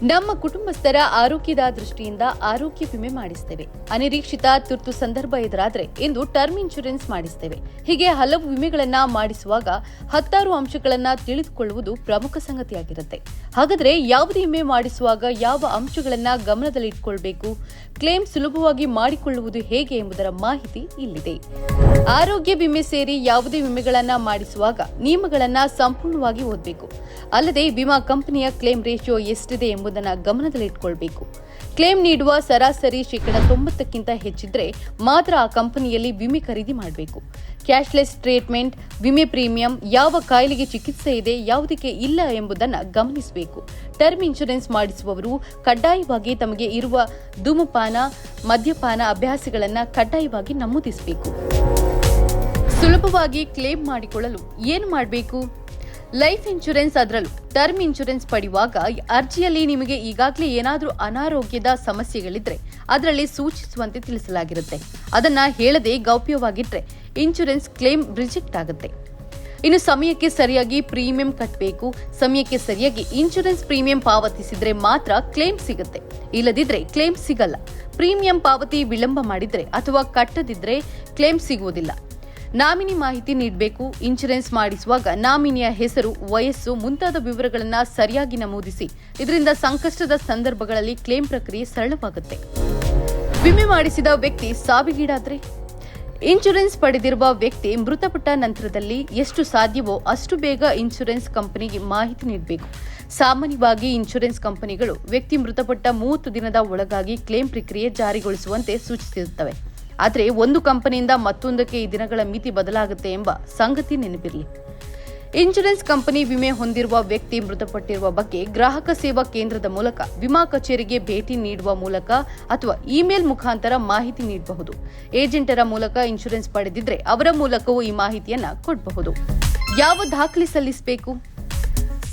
ನಮ್ಮ ಕುಟುಂಬಸ್ಥರ ಆರೋಗ್ಯದ ದೃಷ್ಟಿಯಿಂದ ಆರೋಗ್ಯ ವಿಮೆ ಮಾಡಿಸ್ತೇವೆ. ಅನಿರೀಕ್ಷಿತ ತುರ್ತು ಸಂದರ್ಭ ಎದುರಾದರೆ ಎಂದು ಟರ್ಮ್ ಇನ್ಶೂರೆನ್ಸ್ ಮಾಡಿಸ್ತೇವೆ. ಹೀಗೆ ಹಲವು ವಿಮೆಗಳನ್ನ ಮಾಡಿಸುವಾಗ 10 ಅಂಶಗಳನ್ನ ತಿಳಿದುಕೊಳ್ಳುವುದು ಪ್ರಮುಖ ಸಂಗತಿಯಾಗಿರುತ್ತೆ. ಹಾಗಾದ್ರೆ ಯಾವುದೇ ವಿಮೆ ಮಾಡಿಸುವಾಗ ಯಾವ ಅಂಶಗಳನ್ನ ಗಮನದಲ್ಲಿಟ್ಟುಕೊಳ್ಳಬೇಕು, ಕ್ಲೇಮ್ ಸುಲಭವಾಗಿ ಮಾಡಿಕೊಳ್ಳುವುದು ಹೇಗೆ ಎಂಬುದರ ಮಾಹಿತಿ ಇಲ್ಲಿದೆ. ಆರೋಗ್ಯ ವಿಮೆ ಸೇರಿ ಯಾವುದೇ ವಿಮೆಗಳನ್ನ ಮಾಡಿಸುವಾಗ ನಿಯಮಗಳನ್ನ ಸಂಪೂರ್ಣವಾಗಿ ಓದಬೇಕು. ಅಲ್ಲದೆ ವಿಮಾ ಕಂಪನಿಯ ಕ್ಲೇಮ್ ರೇಷಿಯೋ ಎಷ್ಟಿದೆ ಎಂಬುದನ್ನು ಗಮನದಲ್ಲಿಟ್ಟುಕೊಳ್ಳಬೇಕು. ಕ್ಲೇಮ್ ನೀಡುವ ಸರಾಸರಿ 90% ಹೆಚ್ಚಿದ್ರೆ ಮಾತ್ರ ಆ ಕಂಪನಿಯಲ್ಲಿ ವಿಮೆ ಖರೀದಿ ಮಾಡಬೇಕು. ಕ್ಯಾಶ್ಲೆಸ್ ಟ್ರೀಟ್ಮೆಂಟ್, ವಿಮೆ ಪ್ರೀಮಿಯಂ, ಯಾವ ಕಾಯಿಲೆಗೆ ಚಿಕಿತ್ಸೆ ಇದೆ, ಯಾವುದಕ್ಕೆ ಇಲ್ಲ ಎಂಬುದನ್ನು ಗಮನಿಸಬೇಕು. ಟರ್ಮ್ ಇನ್ಶೂರೆನ್ಸ್ ಮಾಡಿಸುವವರು ಕಡ್ಡಾಯವಾಗಿ ತಮಗೆ ಇರುವ ಧೂಮಪಾನ, ಮದ್ಯಪಾನ ಅಭ್ಯಾಸಗಳನ್ನು ಕಡ್ಡಾಯವಾಗಿ ನಮೂದಿಸಬೇಕು. ಸುಲಭವಾಗಿ ಕ್ಲೇಮ್ ಮಾಡಿಕೊಳ್ಳಲು ಏನು ಮಾಡಬೇಕು? ಲೈಫ್ ಇನ್ಶೂರೆನ್ಸ್, ಅದರಲ್ಲೂ ಟರ್ಮ್ ಇನ್ಶೂರೆನ್ಸ್ ಪಡೆಯುವಾಗ ಅರ್ಜಿಯಲ್ಲಿ ನಿಮಗೆ ಈಗಾಗಲೇ ಏನಾದರೂ ಅನಾರೋಗ್ಯದ ಸಮಸ್ಯೆಗಳಿದ್ರೆ ಅದರಲ್ಲಿ ಸೂಚಿಸುವಂತೆ ತಿಳಿಸಲಾಗಿರುತ್ತೆ. ಅದನ್ನ ಹೇಳದೆ ಗೌಪ್ಯವಾಗಿಟ್ಟರೆ ಇನ್ಶೂರೆನ್ಸ್ ಕ್ಲೇಮ್ ರಿಜೆಕ್ಟ್ ಆಗುತ್ತೆ. ಇನ್ನು ಸಮಯಕ್ಕೆ ಸರಿಯಾಗಿ ಪ್ರೀಮಿಯಂ ಕಟ್ಟಬೇಕು. ಸಮಯಕ್ಕೆ ಸರಿಯಾಗಿ ಇನ್ಶೂರೆನ್ಸ್ ಪ್ರೀಮಿಯಂ ಪಾವತಿಸಿದ್ರೆ ಮಾತ್ರ ಕ್ಲೇಮ್ ಸಿಗುತ್ತೆ, ಇಲ್ಲದಿದ್ರೆ ಕ್ಲೇಮ್ ಸಿಗಲ್ಲ. ಪ್ರೀಮಿಯಂ ಪಾವತಿ ವಿಳಂಬ ಮಾಡಿದ್ರೆ ಅಥವಾ ಕಟ್ಟದಿದ್ರೆ ಕ್ಲೇಮ್ ಸಿಗುವುದಿಲ್ಲ. ನಾಮಿನಿ ಮಾಹಿತಿ ನೀಡಬೇಕು. ಇನ್ಶೂರೆನ್ಸ್ ಮಾಡಿಸುವಾಗ ನಾಮಿನಿಯ ಹೆಸರು, ವಯಸ್ಸು ಮುಂತಾದ ವಿವರಗಳನ್ನು ಸರಿಯಾಗಿ ನಮೂದಿಸಿ. ಇದರಿಂದ ಸಂಕಷ್ಟದ ಸಂದರ್ಭಗಳಲ್ಲಿ ಕ್ಲೇಮ್ ಪ್ರಕ್ರಿಯೆ ಸರಳವಾಗುತ್ತೆ. ವಿಮೆ ಮಾಡಿಸಿದ ವ್ಯಕ್ತಿ ಸಾವಿಗೀಡಾದ್ರೆ, ಇನ್ಶೂರೆನ್ಸ್ ಪಡೆದಿರುವ ವ್ಯಕ್ತಿ ಮೃತಪಟ್ಟ ನಂತರದಲ್ಲಿ ಎಷ್ಟು ಸಾಧ್ಯವೋ ಅಷ್ಟು ಬೇಗ ಇನ್ಶೂರೆನ್ಸ್ ಕಂಪನಿಗೆ ಮಾಹಿತಿ ನೀಡಬೇಕು. ಸಾಮಾನ್ಯವಾಗಿ ಇನ್ಶೂರೆನ್ಸ್ ಕಂಪನಿಗಳು ವ್ಯಕ್ತಿ ಮೃತಪಟ್ಟ 30 ದಿನದ ಒಳಗಾಗಿ ಕ್ಲೇಮ್ ಪ್ರಕ್ರಿಯೆ ಜಾರಿಗೊಳಿಸುವಂತೆ ಸೂಚಿಸಿರುತ್ತವೆ. ಆದರೆ ಒಂದು ಕಂಪನಿಯಿಂದ ಮತ್ತೊಂದಕ್ಕೆ ಈ ದಿನಗಳ ಮಿತಿ ಬದಲಾಗುತ್ತೆ ಎಂಬ ಸಂಗತಿ ನೆನಪಿರಲಿ. ಇನ್ಶೂರೆನ್ಸ್ ಕಂಪನಿ ವಿಮೆ ಹೊಂದಿರುವ ವ್ಯಕ್ತಿ ಮೃತಪಟ್ಟಿರುವ ಬಗ್ಗೆ ಗ್ರಾಹಕ ಸೇವಾ ಕೇಂದ್ರದ ಮೂಲಕ, ವಿಮಾ ಕಚೇರಿಗೆ ಭೇಟಿ ನೀಡುವ ಮೂಲಕ ಅಥವಾ ಇಮೇಲ್ ಮುಖಾಂತರ ಮಾಹಿತಿ ನೀಡಬಹುದು. ಏಜೆಂಟರ ಮೂಲಕ ಇನ್ಶೂರೆನ್ಸ್ ಪಡೆದಿದ್ರೆ ಅವರ ಮೂಲಕವೂ ಈ ಮಾಹಿತಿಯನ್ನ ಕೊಡಬಹುದು. ಯಾವ ದಾಖಲೆ ಸಲ್ಲಿಸಬೇಕು?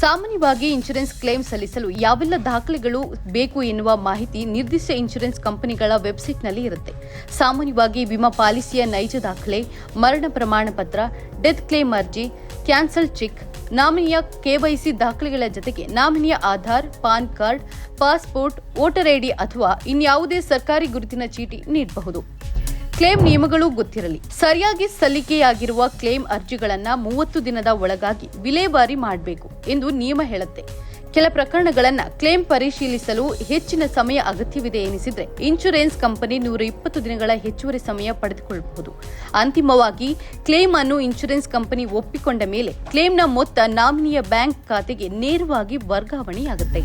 ಸಾಮಾನ್ಯವಾಗಿ ಇನ್ಶೂರೆನ್ಸ್ ಕ್ಲೇಮ್ ಸಲ್ಲಿಸಲು ಯಾವೆಲ್ಲ ದಾಖಲೆಗಳು ಬೇಕು ಎನ್ನುವ ಮಾಹಿತಿ ನಿರ್ದಿಷ್ಟ ಇನ್ಶೂರೆನ್ಸ್ ಕಂಪನಿಗಳ ವೆಬ್ಸೈಟ್ನಲ್ಲಿ ಇರುತ್ತೆ. ಸಾಮಾನ್ಯವಾಗಿ ವಿಮಾ ಪಾಲಿಸಿಯ ನೈಜ ದಾಖಲೆ, ಮರಣ ಪ್ರಮಾಣ ಪತ್ರ, ಡೆತ್ ಕ್ಲೇಮ್ ಅರ್ಜಿ, ಕ್ಯಾನ್ಸಲ್ ಚೆಕ್, ನಾಮಿನಿಯ KYC ದಾಖಲೆಗಳ ಜೊತೆಗೆ ನಾಮಿನಿಯ Aadhaar, PAN card, passport, voter ID ಅಥವಾ ಇನ್ಯಾವುದೇ ಸರ್ಕಾರಿ ಗುರುತಿನ ಚೀಟಿ ನೀಡಬಹುದು. ಕ್ಲೇಮ್ ನಿಯಮಗಳು ಗೊತ್ತಿರಲಿ. ಸರಿಯಾಗಿ ಸಲ್ಲಿಕೆಯಾಗಿರುವ ಕ್ಲೇಮ್ ಅರ್ಜಿಗಳನ್ನು 30 ದಿನದ ಒಳಗಾಗಿ ವಿಲೇವಾರಿ ಮಾಡಬೇಕು ಎಂದು ನಿಯಮ ಹೇಳುತ್ತೆ. ಕೆಲ ಪ್ರಕರಣಗಳನ್ನು ಕ್ಲೇಮ್ ಪರಿಶೀಲಿಸಲು ಹೆಚ್ಚಿನ ಸಮಯ ಅಗತ್ಯವಿದೆ ಎನಿಸಿದ್ರೆ ಇನ್ಶೂರೆನ್ಸ್ ಕಂಪನಿ 120 ದಿನಗಳ ಹೆಚ್ಚುವರಿ ಸಮಯ ಪಡೆದುಕೊಳ್ಳಬಹುದು. ಅಂತಿಮವಾಗಿ ಕ್ಲೇಮ್ ಅನ್ನು ಇನ್ಶೂರೆನ್ಸ್ ಕಂಪನಿ ಒಪ್ಪಿಕೊಂಡ ಮೇಲೆ ಕ್ಲೇಮ್ನ ಮೊತ್ತ ನಾಮಿನಿಯ ಬ್ಯಾಂಕ್ ಖಾತೆಗೆ ನೇರವಾಗಿ ವರ್ಗಾವಣೆಯಾಗುತ್ತೆ.